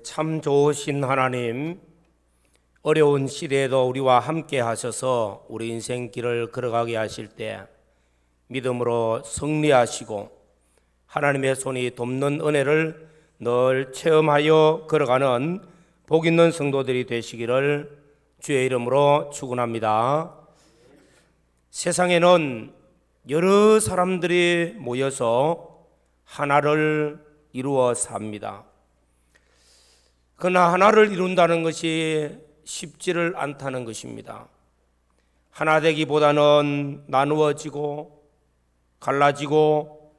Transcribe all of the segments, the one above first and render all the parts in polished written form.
참 좋으신 하나님, 어려운 시대에도 우리와 함께 하셔서 우리 인생길을 걸어가게 하실 때 믿음으로 승리하시고 하나님의 손이 돕는 은혜를 늘 체험하여 걸어가는 복 있는 성도들이 되시기를 주의 이름으로 축원합니다. 세상에는 여러 사람들이 모여서 하나를 이루어 삽니다. 그러나 하나를 이룬다는 것이 쉽지를 않다는 것입니다. 하나 되기보다는 나누어지고 갈라지고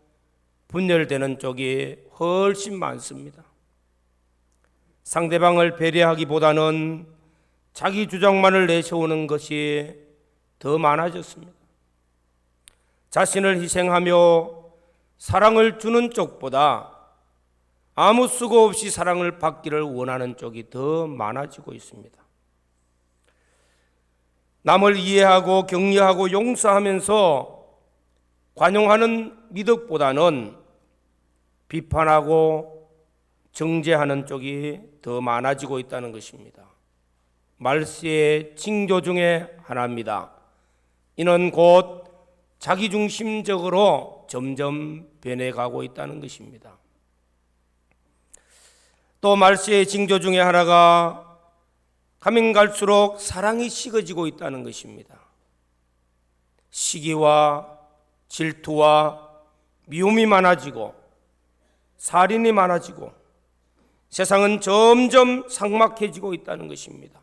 분열되는 쪽이 훨씬 많습니다. 상대방을 배려하기보다는 자기 주장만을 내세우는 것이 더 많아졌습니다. 자신을 희생하며 사랑을 주는 쪽보다 아무 수고 없이 사랑을 받기를 원하는 쪽이 더 많아지고 있습니다. 남을 이해하고 격려하고 용서하면서 관용하는 미덕보다는 비판하고 정죄하는 쪽이 더 많아지고 있다는 것입니다. 말세의 징조 중에 하나입니다. 이는 곧 자기중심적으로 점점 변해가고 있다는 것입니다. 또 말세의 징조 중에 하나가 가면 갈수록 사랑이 식어지고 있다는 것입니다. 시기와 질투와 미움이 많아지고 살인이 많아지고 세상은 점점 삭막해지고 있다는 것입니다.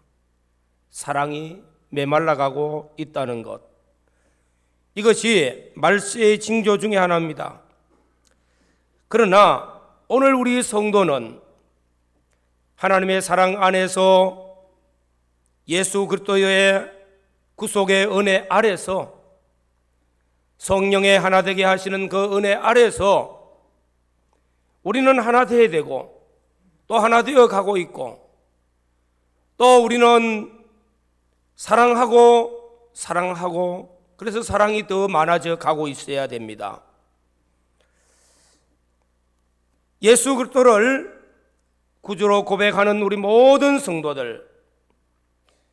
사랑이 메말라가고 있다는 것, 이것이 말세의 징조 중에 하나입니다. 그러나 오늘 우리 성도는 하나님의 사랑 안에서 예수 그리스도의 구속의 은혜 아래서 성령의 하나 되게 하시는 그 은혜 아래서 우리는 하나 되어야 되고 또 하나 되어 가고 있고 또 우리는 사랑하고 그래서 사랑이 더 많아져 가고 있어야 됩니다. 예수 그리스도를 구주로 고백하는 우리 모든 성도들,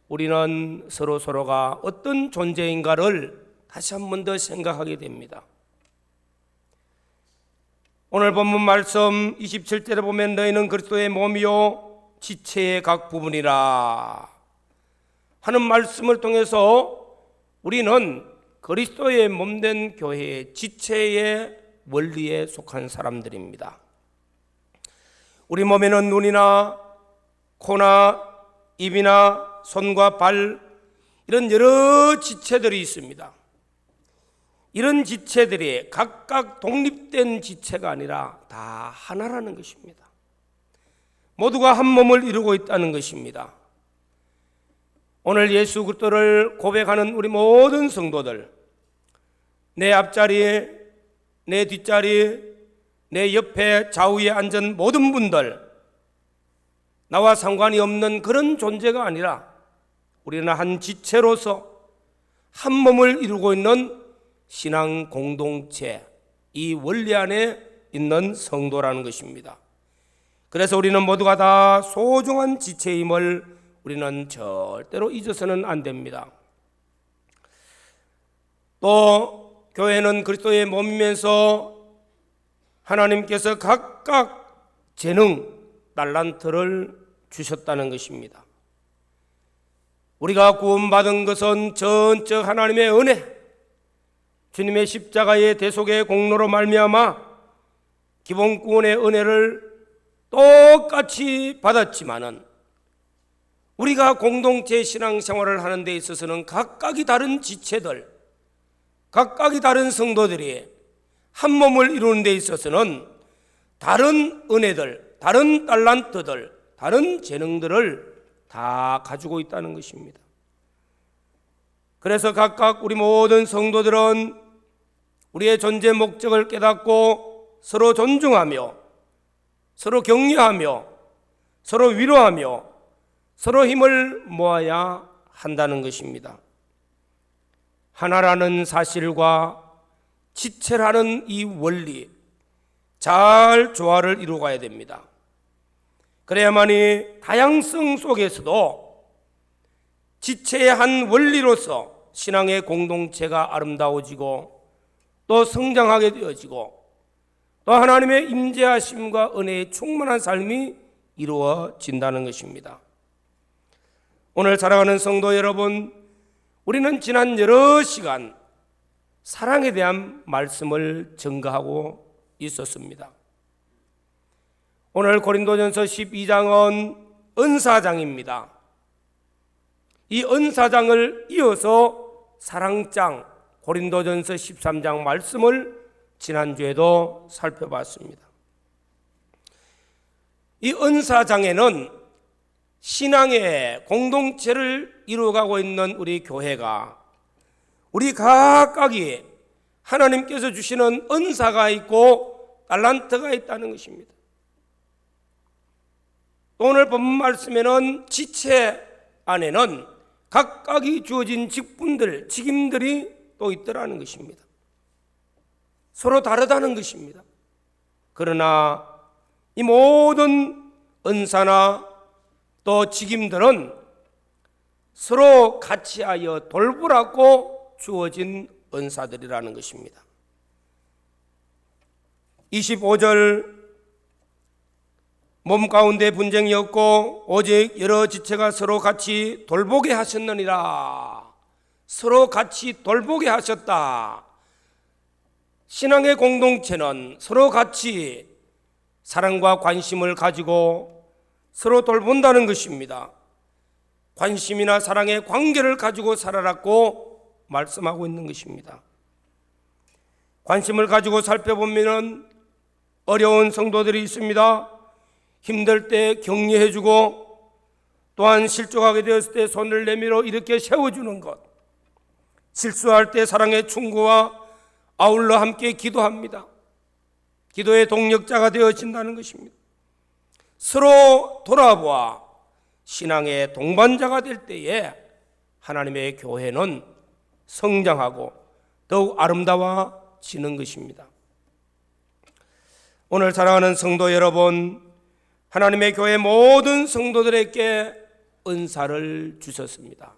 우리는 서로가 어떤 존재인가를 다시 한 번 더 생각하게 됩니다. 오늘 본문 말씀 27절에 보면 너희는 그리스도의 몸이요 지체의 각 부분이라 하는 말씀을 통해서 우리는 그리스도의 몸된 교회의 지체의 원리에 속한 사람들입니다. 우리 몸에는 눈이나 코나 입이나 손과 발, 이런 여러 지체들이 있습니다. 이런 지체들이 각각 독립된 지체가 아니라 다 하나라는 것입니다. 모두가 한 몸을 이루고 있다는 것입니다. 오늘 예수 그리스도를 고백하는 우리 모든 성도들, 내 앞자리, 내 뒷자리, 내 옆에 좌우에 앉은 모든 분들, 나와 상관이 없는 그런 존재가 아니라 우리는 한 지체로서 한 몸을 이루고 있는 신앙 공동체, 이 원리 안에 있는 성도라는 것입니다. 그래서 우리는 모두가 다 소중한 지체임을 우리는 절대로 잊어서는 안 됩니다. 또 교회는 그리스도의 몸이면서 하나님께서 각각 재능, 달란트를 주셨다는 것입니다. 우리가 구원받은 것은 전적 하나님의 은혜, 주님의 십자가의 대속의 공로로 말미암아 기본 구원의 은혜를 똑같이 받았지만은 우리가 공동체 신앙생활을 하는 데 있어서는 각각이 다른 지체들, 각각이 다른 성도들이 한 몸을 이루는 데 있어서는 다른 은혜들, 다른 달란트들, 다른 재능들을 다 가지고 있다는 것입니다. 그래서 각각 우리 모든 성도들은 우리의 존재 목적을 깨닫고 서로 존중하며 서로 격려하며 서로 위로하며 서로 힘을 모아야 한다는 것입니다. 하나라는 사실과 지체라는 이 원리, 잘 조화를 이루어가야 됩니다. 그래야만이 다양성 속에서도 지체의 한 원리로서 신앙의 공동체가 아름다워지고 또 성장하게 되어지고 또 하나님의 임재하심과 은혜의 충만한 삶이 이루어진다는 것입니다. 오늘 사랑하는 성도 여러분, 우리는 지난 여러 시간 사랑에 대한 말씀을 전가하고 있었습니다. 오늘 고린도전서 12장은 은사장입니다. 이 은사장을 이어서 사랑장 고린도전서 13장 말씀을 지난주에도 살펴봤습니다. 이 은사장에는 신앙의 공동체를 이루어가고 있는 우리 교회가 우리 각각이 하나님께서 주시는 은사가 있고 달란트가 있다는 것입니다. 오늘 본문 말씀에는 지체 안에는 각각이 주어진 직분들, 직임들이 또 있더라는 것입니다. 서로 다르다는 것입니다. 그러나 이 모든 은사나 또 직임들은 서로 같이하여 돌보라고 주어진 은사들이라는 것입니다. 25절 몸 가운데 분쟁이 없고 오직 여러 지체가 서로 같이 돌보게 하셨느니라. 서로 같이 돌보게 하셨다. 신앙의 공동체는 서로 같이 사랑과 관심을 가지고 서로 돌본다는 것입니다. 관심이나 사랑의 관계를 가지고 살아라고 말씀하고 있는 것입니다. 관심을 가지고 살펴보면 어려운 성도들이 있습니다. 힘들 때 격려해주고 또한 실족하게 되었을 때 손을 내밀어 이렇게 세워주는 것, 실수할 때 사랑의 충고와 아울러 함께 기도합니다. 기도의 동력자가 되어진다는 것입니다. 서로 돌아보아 신앙의 동반자가 될 때에 하나님의 교회는 성장하고 더욱 아름다워지는 것입니다. 오늘 사랑하는 성도 여러분, 하나님의 교회 모든 성도들에게 은사를 주셨습니다.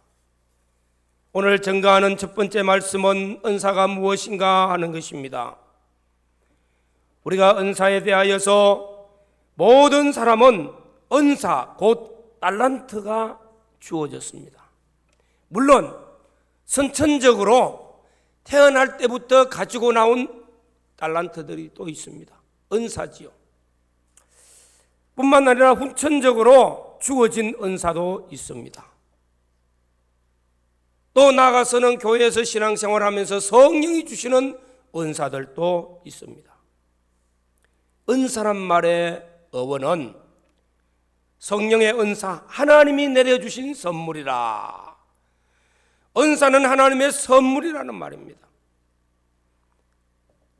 오늘 전가하는 첫 번째 말씀은 은사가 무엇인가 하는 것입니다. 우리가 은사에 대하여서 모든 사람은 은사 곧 달란트가 주어졌습니다. 물론 선천적으로 태어날 때부터 가지고 나온 달란트들이 또 있습니다. 은사지요. 뿐만 아니라 후천적으로 주어진 은사도 있습니다. 또 나아가서는 교회에서 신앙생활하면서 성령이 주시는 은사들도 있습니다. 은사란 말의 어원은 성령의 은사, 하나님이 내려주신 선물이라. 은사는 하나님의 선물이라는 말입니다.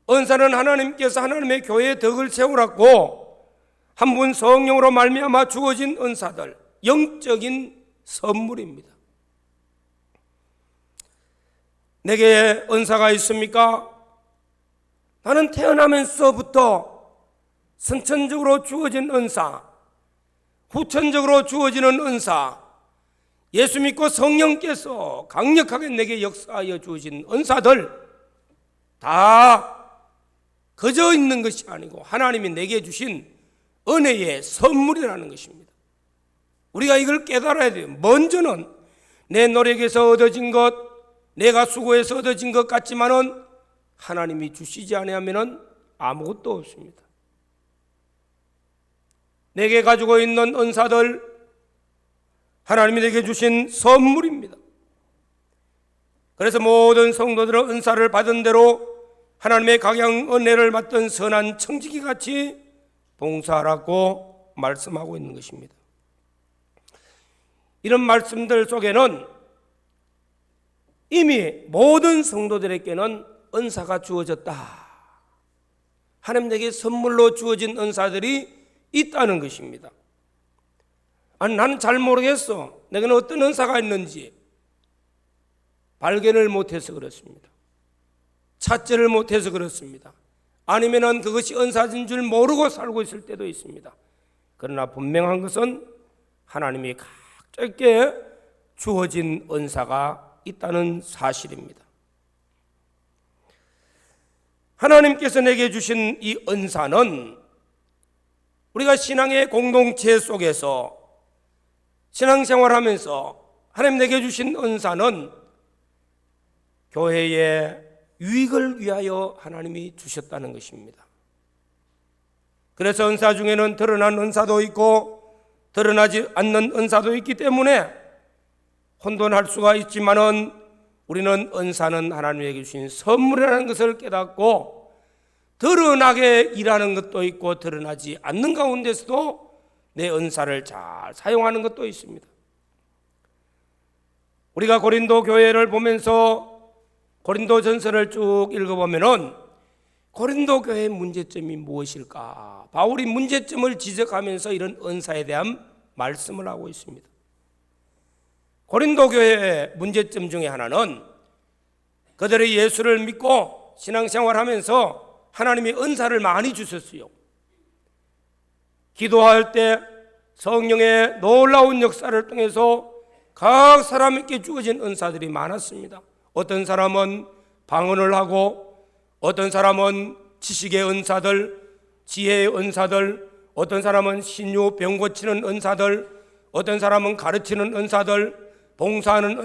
은사는 하나님께서 하나님의 교회의 덕을 세우라고 한 분 성령으로 말미암아 주어진 은사들, 영적인 선물입니다. 내게 은사가 있습니까? 나는 태어나면서부터 선천적으로 주어진 은사, 후천적으로 주어지는 은사, 예수 믿고 성령께서 강력하게 내게 역사하여 주어진 은사들 다 거저 있는 것이 아니고 하나님이 내게 주신 은혜의 선물이라는 것입니다. 우리가 이걸 깨달아야 돼요. 먼저는 내 노력에서 얻어진 것, 내가 수고해서 얻어진 것 같지만은 하나님이 주시지 아니하면은 아무것도 없습니다. 내게 가지고 있는 은사들 하나님이 내게 주신 선물입니다. 그래서 모든 성도들은 은사를 받은 대로 하나님의 각양 은혜를 받던 선한 청지기 같이 봉사하라고 말씀하고 있는 것입니다. 이런 말씀들 속에는 이미 모든 성도들에게는 은사가 주어졌다. 하나님 내게 선물로 주어진 은사들이 있다는 것입니다. 아니, 나는 잘 모르겠어. 내게는 어떤 은사가 있는지 발견을 못해서 그렇습니다. 찾지를 못해서 그렇습니다. 아니면은 그것이 은사인 줄 모르고 살고 있을 때도 있습니다. 그러나 분명한 것은 하나님이 각자에게 주어진 은사가 있다는 사실입니다. 하나님께서 내게 주신 이 은사는 우리가 신앙의 공동체 속에서 신앙생활하면서 하나님 내게 주신 은사는 교회의 유익을 위하여 하나님이 주셨다는 것입니다. 그래서 은사 중에는 드러난 은사도 있고 드러나지 않는 은사도 있기 때문에 혼돈할 수가 있지만은 우리는 은사는 하나님에게 주신 선물이라는 것을 깨닫고 드러나게 일하는 것도 있고 드러나지 않는 가운데서도 내 은사를 잘 사용하는 것도 있습니다. 우리가 고린도 교회를 보면서 고린도 전서를 쭉 읽어보면은 고린도 교회의 문제점이 무엇일까? 바울이 문제점을 지적하면서 이런 은사에 대한 말씀을 하고 있습니다. 고린도 교회의 문제점 중에 하나는 그들의 예수를 믿고 신앙생활하면서 하나님이 은사를 많이 주셨어요. 기도할 때 성령의 놀라운 역사를 통해서 각 사람에게 주어진 은사들이 많았습니다. 어떤 사람은 방언을 하고, 어떤 사람은 지식의 은사들, 지혜의 은사들, 어떤 사람은 신유 병 고치는 은사들, 어떤 사람은 가르치는 은사들, 봉사하는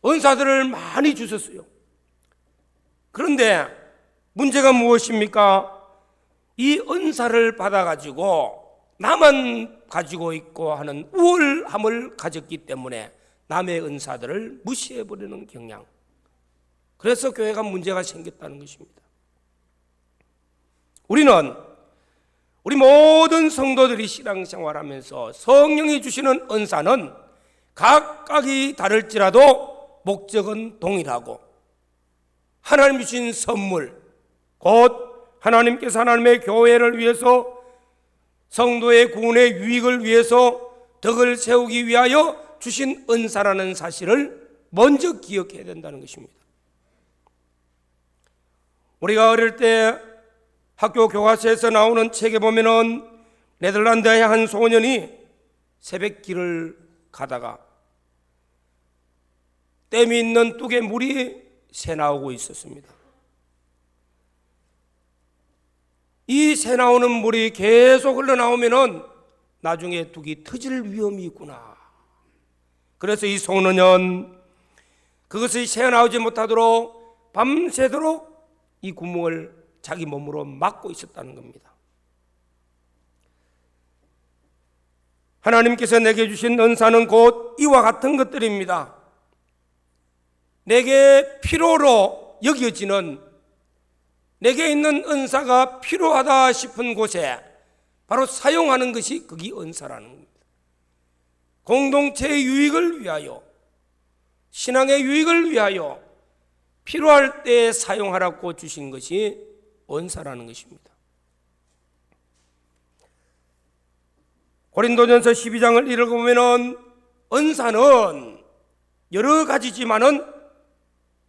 은사들을 많이 주셨어요. 그런데 문제가 무엇입니까? 이 은사를 받아가지고 나만 가지고 있고 하는 우월함을 가졌기 때문에 남의 은사들을 무시해버리는 경향. 그래서 교회가 문제가 생겼다는 것입니다. 우리 모든 성도들이 신앙생활하면서 성령이 주시는 은사는 각각이 다를지라도 목적은 동일하고 하나님 주신 선물, 곧 하나님께서 하나님의 교회를 위해서 성도의 구원의 유익을 위해서 덕을 세우기 위하여 주신 은사라는 사실을 먼저 기억해야 된다는 것입니다. 우리가 어릴 때 학교 교과서에서 나오는 책에 보면은 네덜란드의 한 소년이 새벽길을 가다가 댐이 있는 뚝에 물이 새 나오고 있었습니다. 이 새 나오는 물이 계속 흘러나오면은 나중에 뚝이 터질 위험이 있구나. 그래서 이 소년은 그것이 새어나오지 못하도록 밤새도록 이 구멍을 자기 몸으로 막고 있었다는 겁니다. 하나님께서 내게 주신 은사는 곧 이와 같은 것들입니다. 내게 필요로 여겨지는, 내게 있는 은사가 필요하다 싶은 곳에 바로 사용하는 것이 그게 은사라는 겁니다. 공동체의 유익을 위하여, 신앙의 유익을 위하여 필요할 때 사용하라고 주신 것이 은사라는 것입니다. 고린도전서 12장을 읽어보면 은사는 여러 가지지만은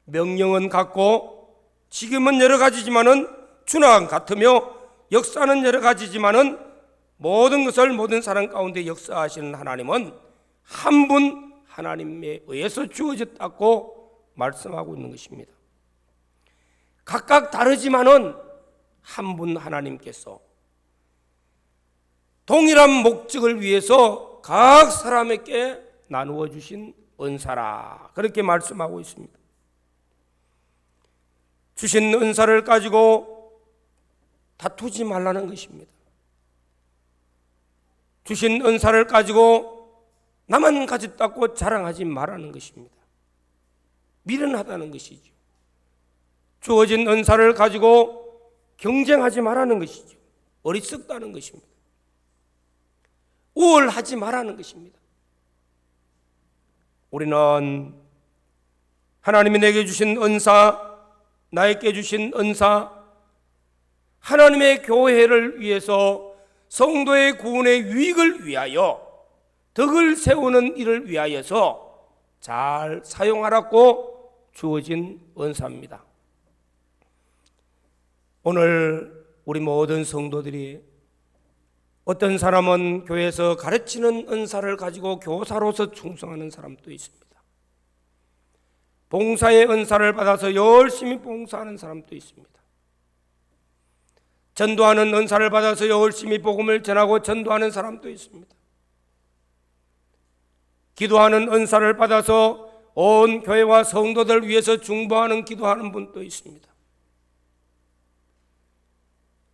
명령은 같고, 지금은 여러 가지지만은 주나 같으며, 역사는 여러 가지지만은 모든 것을 모든 사람 가운데 역사하시는 하나님은 한 분 하나님에 의해서 주어졌다고 말씀하고 있는 것입니다. 각각 다르지만은 한 분 하나님께서 동일한 목적을 위해서 각 사람에게 나누어 주신 은사라, 그렇게 말씀하고 있습니다. 주신 은사를 가지고 다투지 말라는 것입니다. 주신 은사를 가지고 나만 가졌다고 자랑하지 말라는 것입니다. 미련하다는 것이죠. 주어진 은사를 가지고 경쟁하지 말라는 것이죠. 어리석다는 것입니다. 우월하지 말라는 것입니다. 우리는 하나님이 내게 주신 은사, 나에게 주신 은사, 하나님의 교회를 위해서 성도의 구원의 유익을 위하여 덕을 세우는 일을 위하여서 잘 사용하라고 주어진 은사입니다. 오늘 우리 모든 성도들이 어떤 사람은 교회에서 가르치는 은사를 가지고 교사로서 충성하는 사람도 있습니다. 봉사의 은사를 받아서 열심히 봉사하는 사람도 있습니다. 전도하는 은사를 받아서 열심히 복음을 전하고 전도하는 사람도 있습니다. 기도하는 은사를 받아서 온 교회와 성도들 위해서 중보하는 기도하는 분도 있습니다.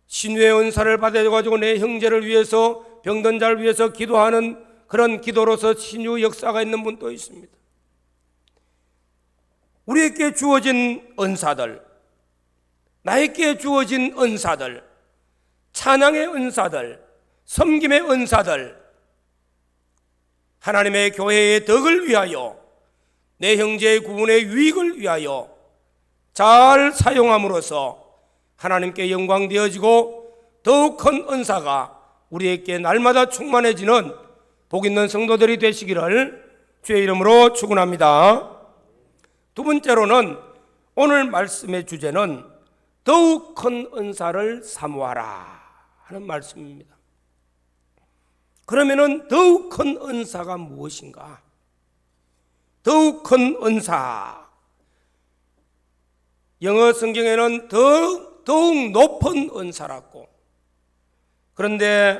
신유의 은사를 받아가지고 내 형제를 위해서, 병든 자를 위해서 기도하는 그런 기도로서 신유 역사가 있는 분도 있습니다. 우리에게 주어진 은사들, 나에게 주어진 은사들, 찬양의 은사들, 섬김의 은사들, 하나님의 교회의 덕을 위하여, 내 형제의 구분의 유익을 위하여 잘 사용함으로써 하나님께 영광 되어지고 더욱 큰 은사가 우리에게 날마다 충만해지는 복 있는 성도들이 되시기를 주의 이름으로 축원합니다. 두 번째로는 오늘 말씀의 주제는 더욱 큰 은사를 사모하라 하는 말씀입니다. 그러면은 더욱 큰 은사가 무엇인가? 더욱 큰 은사, 영어 성경에는 더욱 높은 은사라고, 그런데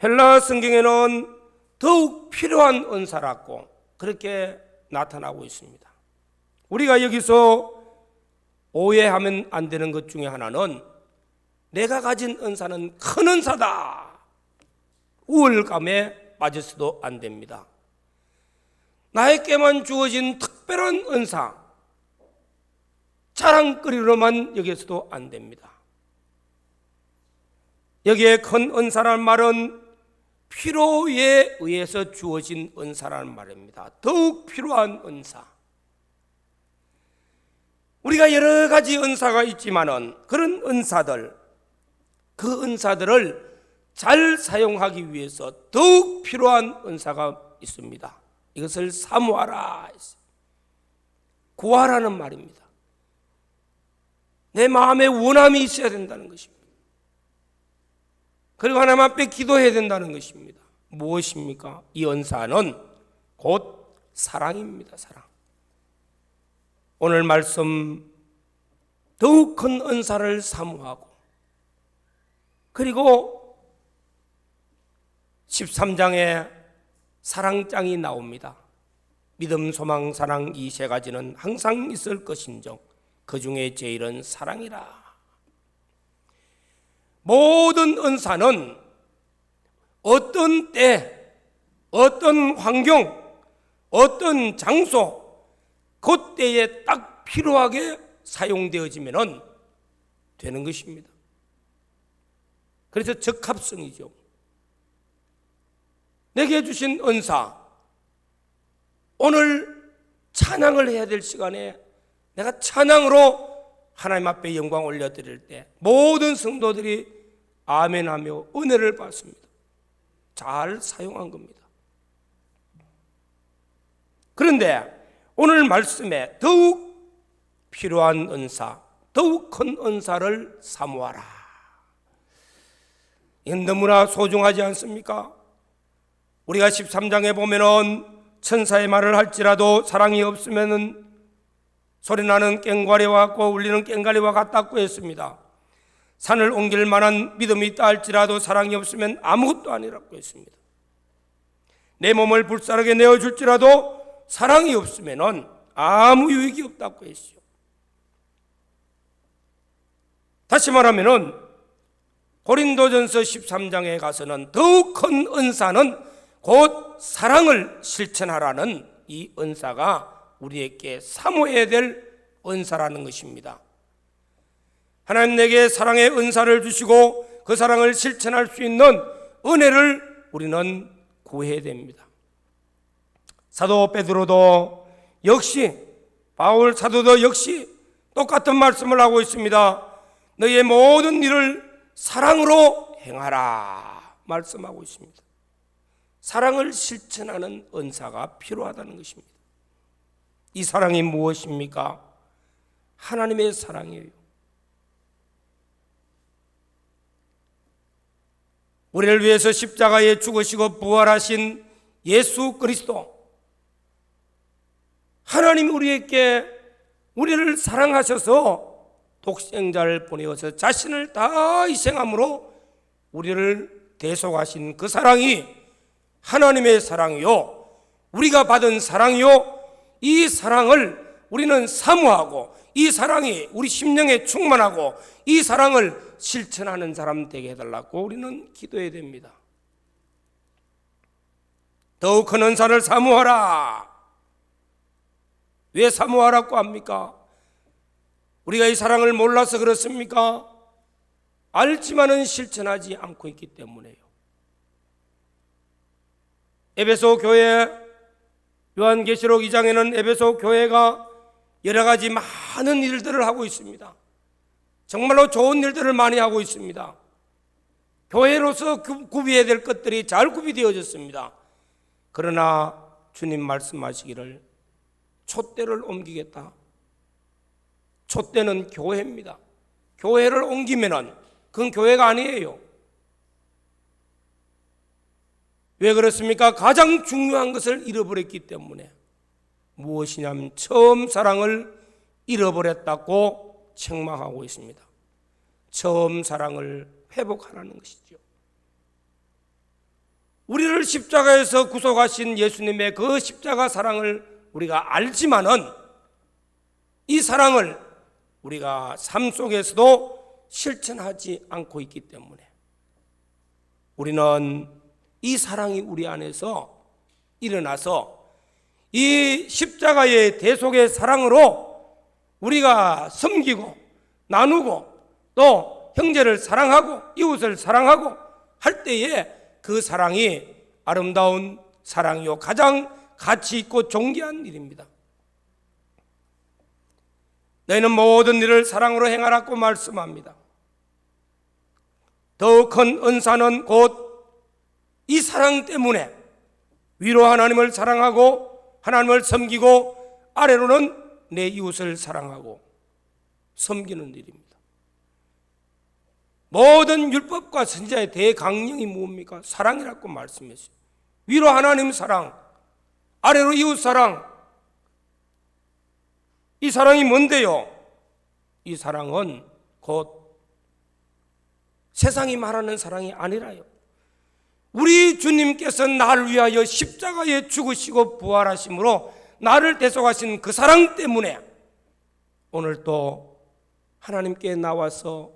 헬라 성경에는 더욱 필요한 은사라고 그렇게 나타나고 있습니다. 우리가 여기서 오해하면 안 되는 것 중에 하나는 내가 가진 은사는 큰 은사다, 우월감에 빠져서도 안 됩니다. 나에게만 주어진 특별한 은사, 자랑거리로만 여겨서도 안 됩니다. 여기에 큰 은사라는 말은 필요에 의해서 주어진 은사라는 말입니다. 더욱 필요한 은사. 우리가 여러 가지 은사가 있지만은 그런 은사들, 그 은사들을 잘 사용하기 위해서 더욱 필요한 은사가 있습니다. 이것을 사모하라, 구하라는 말입니다. 내 마음에 원함이 있어야 된다는 것입니다. 그리고 하나님 앞에 기도해야 된다는 것입니다. 무엇입니까? 이 은사는 곧 사랑입니다. 사랑. 오늘 말씀 더욱 큰 은사를 사모하고, 그리고 13장에 사랑장이 나옵니다. 믿음, 소망, 사랑 이 세 가지는 항상 있을 것인즉 그 중에 제일은 사랑이라. 모든 은사는 어떤 때, 어떤 환경, 어떤 장소, 그때에 딱 필요하게 사용되어지면 되는 것입니다. 그래서 적합성이죠. 내게 주신 은사, 오늘 찬양을 해야 될 시간에 내가 찬양으로 하나님 앞에 영광 올려드릴 때 모든 성도들이 아멘하며 은혜를 받습니다. 잘 사용한 겁니다. 그런데 오늘 말씀에 더욱 필요한 은사, 더욱 큰 은사를 사모하라. 이건 너무나 소중하지 않습니까? 우리가 13장에 보면은 천사의 말을 할지라도 사랑이 없으면은 소리나는 꽹과리와 같고 울리는 꽹과리와 같다고 했습니다. 산을 옮길 만한 믿음이 있다 할지라도 사랑이 없으면 아무것도 아니라고 했습니다. 내 몸을 불사르게 내어줄지라도 사랑이 없으면 아무 유익이 없다고 했죠. 다시 말하면 고린도전서 13장에 가서는 더욱 큰 은사는 곧 사랑을 실천하라는 이 은사가 우리에게 사모해야 될 은사라는 것입니다. 하나님 내게 사랑의 은사를 주시고 그 사랑을 실천할 수 있는 은혜를 우리는 구해야 됩니다. 사도 베드로도 역시, 바울 사도도 역시 똑같은 말씀을 하고 있습니다. 너희의 모든 일을 사랑으로 행하라 말씀하고 있습니다. 사랑을 실천하는 은사가 필요하다는 것입니다. 이 사랑이 무엇입니까? 하나님의 사랑이에요. 우리를 위해서 십자가에 죽으시고 부활하신 예수 그리스도, 하나님 우리를 사랑하셔서 독생자를 보내어서 자신을 다 희생함으로 우리를 대속하신 그 사랑이 하나님의 사랑이요, 우리가 받은 사랑이요, 이 사랑을 우리는 사모하고 이 사랑이 우리 심령에 충만하고 이 사랑을 실천하는 사람 되게 해달라고 우리는 기도해야 됩니다. 더욱 큰 은사를 사모하라. 왜 사모하라고 합니까? 우리가 이 사랑을 몰라서 그렇습니까? 알지만은 실천하지 않고 있기 때문에요. 에베소 교회, 요한계시록 2장에는 에베소 교회가 여러 가지 많은 일들을 하고 있습니다. 정말로 좋은 일들을 많이 하고 있습니다. 교회로서 구비해야 될 것들이 잘 구비되어졌습니다. 그러나 주님 말씀하시기를 촛대를 옮기겠다. 촛대는 교회입니다. 교회를 옮기면은 그건 교회가 아니에요. 왜 그렇습니까? 가장 중요한 것을 잃어버렸기 때문에. 무엇이냐면 처음 사랑을 잃어버렸다고 책망하고 있습니다. 처음 사랑을 회복하라는 것이죠. 우리를 십자가에서 구속하신 예수님의 그 십자가 사랑을 우리가 알지만은 이 사랑을 우리가 삶 속에서도 실천하지 않고 있기 때문에 우리는 이 사랑이 우리 안에서 일어나서 이 십자가의 대속의 사랑으로 우리가 섬기고 나누고 또 형제를 사랑하고 이웃을 사랑하고 할 때에 그 사랑이 아름다운 사랑이요, 가장 가치 있고 존귀한 일입니다. 너희는 모든 일을 사랑으로 행하라고 말씀합니다. 더 큰 은사는 곧 이 사랑 때문에 위로 하나님을 사랑하고 하나님을 섬기고 아래로는 내 이웃을 사랑하고 섬기는 일입니다. 모든 율법과 선지자의 대강령이 뭡니까? 사랑이라고 말씀했어요. 위로 하나님 사랑, 아래로 이웃 사랑. 이 사랑이 뭔데요? 이 사랑은 곧 세상이 말하는 사랑이 아니라요, 우리 주님께서 나를 위하여 십자가에 죽으시고 부활하심으로 나를 대속하신 그 사랑 때문에 오늘 또 하나님께 나와서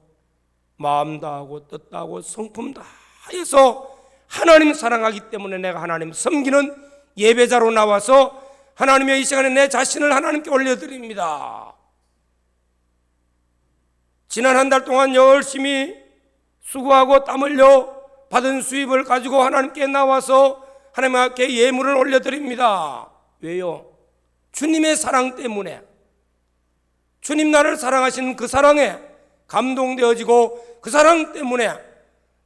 마음 다하고 뜻 다하고 성품 다해서 하나님 사랑하기 때문에 내가 하나님 섬기는 예배자로 나와서 하나님의 이 시간에 내 자신을 하나님께 올려드립니다. 지난 한 달 동안 열심히 수고하고 땀 흘려 받은 수입을 가지고 하나님께 나와서 하나님께 예물을 올려드립니다. 왜요? 주님의 사랑 때문에, 주님 나를 사랑하신 그 사랑에 감동되어지고 그 사랑 때문에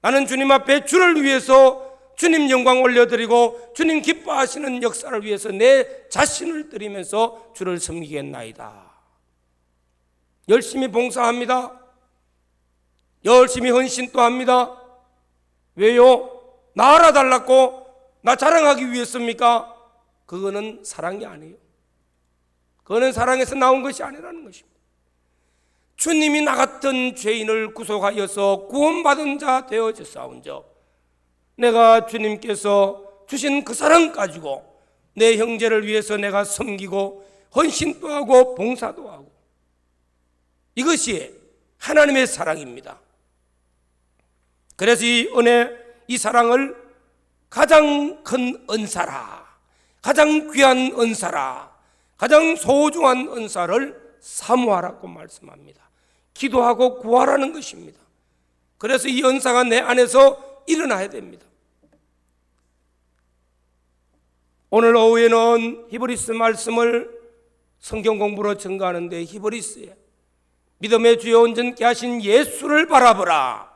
나는 주님 앞에 주를 위해서 주님 영광 올려드리고 주님 기뻐하시는 역사를 위해서 내 자신을 드리면서 주를 섬기겠나이다. 열심히 봉사합니다. 열심히 헌신도 합니다. 왜요? 나 알아달라고, 나 자랑하기 위해서입니까? 그거는 사랑이 아니에요. 그거는 사랑에서 나온 것이 아니라는 것입니다. 주님이 나 같은 죄인을 구속하여서 구원받은 자 되어졌사온저 내가 주님께서 주신 그 사랑 가지고 내 형제를 위해서 내가 섬기고 헌신도 하고 봉사도 하고, 이것이 하나님의 사랑입니다. 그래서 이 은혜, 이 사랑을 가장 큰 은사라, 가장 귀한 은사라, 가장 소중한 은사를 사모하라고 말씀합니다. 기도하고 구하라는 것입니다. 그래서 이 은사가 내 안에서 일어나야 됩니다. 오늘 오후에는 히브리스 말씀을 성경 공부로 증거하는데, 히브리스에 믿음의 주여 온전케 하신 예수를 바라보라,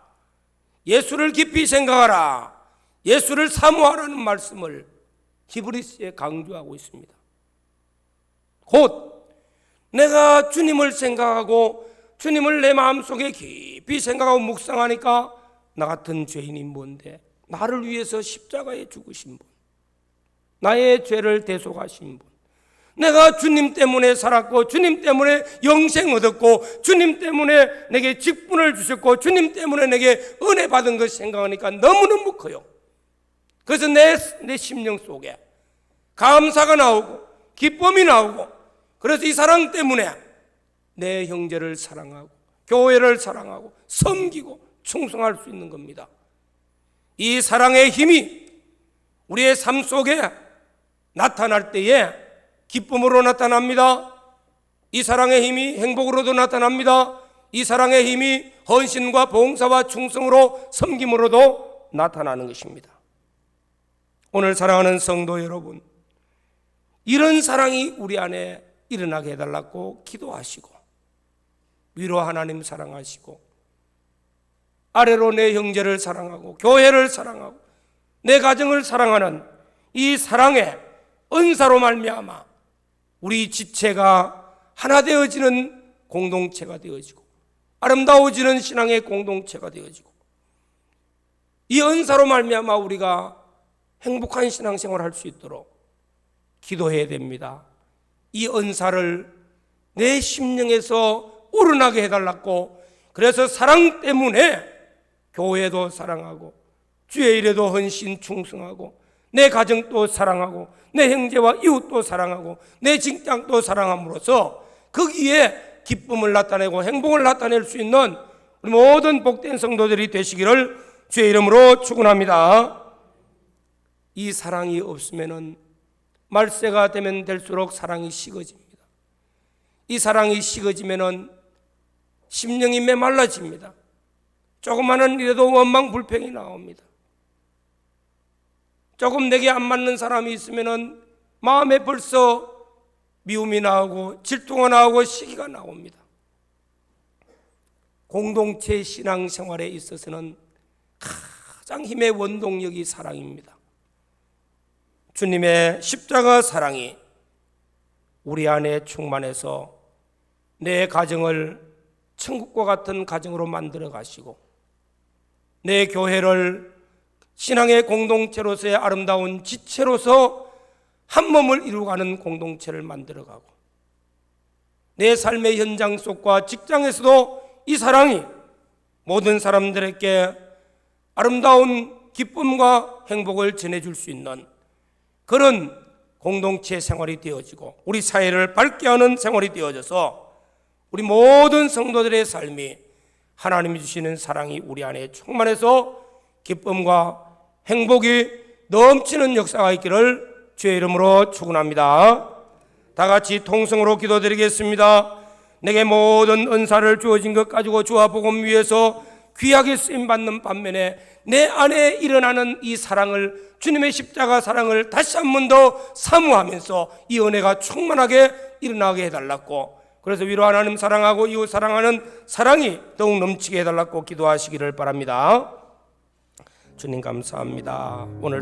예수를 깊이 생각하라, 예수를 사모하라는 말씀을 히브리스에 강조하고 있습니다. 곧 내가 주님을 생각하고 주님을 내 마음속에 깊이 생각하고 묵상하니까 나 같은 죄인이 뭔데 나를 위해서 십자가에 죽으신 분, 나의 죄를 대속하신 분, 내가 주님 때문에 살았고 주님 때문에 영생 얻었고 주님 때문에 내게 직분을 주셨고 주님 때문에 내게 은혜 받은 것 생각하니까 너무너무 커요. 그래서 내 심령 속에 감사가 나오고 기쁨이 나오고, 그래서 이 사랑 때문에 내 형제를 사랑하고 교회를 사랑하고 섬기고 충성할 수 있는 겁니다. 이 사랑의 힘이 우리의 삶 속에 나타날 때에 기쁨으로 나타납니다. 이 사랑의 힘이 행복으로도 나타납니다. 이 사랑의 힘이 헌신과 봉사와 충성으로 섬김으로도 나타나는 것입니다. 오늘 사랑하는 성도 여러분, 이런 사랑이 우리 안에 일어나게 해달라고 기도하시고, 위로 하나님 사랑하시고, 아래로 내 형제를 사랑하고 교회를 사랑하고 내 가정을 사랑하는 이 사랑의 은사로 말미암아 우리 지체가 하나 되어지는 공동체가 되어지고 아름다워지는 신앙의 공동체가 되어지고, 이 은사로 말미암아 우리가 행복한 신앙생활을 할 수 있도록 기도해야 됩니다. 이 은사를 내 심령에서 우러나게 해달라고, 그래서 사랑 때문에 교회도 사랑하고 주의 일에도 헌신 충성하고 내 가정도 사랑하고 내 형제와 이웃도 사랑하고 내 직장도 사랑함으로써 거기에 기쁨을 나타내고 행복을 나타낼 수 있는 우리 모든 복된 성도들이 되시기를 주의 이름으로 축원합니다. 이 사랑이 없으면은 말세가 되면 될수록 사랑이 식어집니다. 이 사랑이 식어지면은 심령이 메말라집니다. 조그마한 일에도 원망 불평이 나옵니다. 조금 내게 안 맞는 사람이 있으면은 마음에 벌써 미움이 나오고 질투가 나오고 시기가 나옵니다. 공동체 신앙생활에 있어서는 가장 힘의 원동력이 사랑입니다. 주님의 십자가 사랑이 우리 안에 충만해서 내 가정을 천국과 같은 가정으로 만들어 가시고, 내 교회를 신앙의 공동체로서의 아름다운 지체로서 한 몸을 이루어가는 공동체를 만들어가고, 내 삶의 현장 속과 직장에서도 이 사랑이 모든 사람들에게 아름다운 기쁨과 행복을 전해줄 수 있는 그런 공동체 생활이 되어지고 우리 사회를 밝게 하는 생활이 되어져서 우리 모든 성도들의 삶이 하나님이 주시는 사랑이 우리 안에 충만해서 기쁨과 행복이 넘치는 역사가 있기를 주의 이름으로 축원합니다. 다 같이 통성으로 기도드리겠습니다. 내게 모든 은사를 주어진 것 가지고 주와 복음 위해서 귀하게 쓰임받는 반면에 내 안에 일어나는 이 사랑을, 주님의 십자가 사랑을 다시 한 번 더 사모하면서 이 은혜가 충만하게 일어나게 해달라고, 그래서 위로 하나님 사랑하고 이웃 사랑하는 사랑이 더욱 넘치게 해달라고 기도하시기를 바랍니다. 주님 감사합니다. 오늘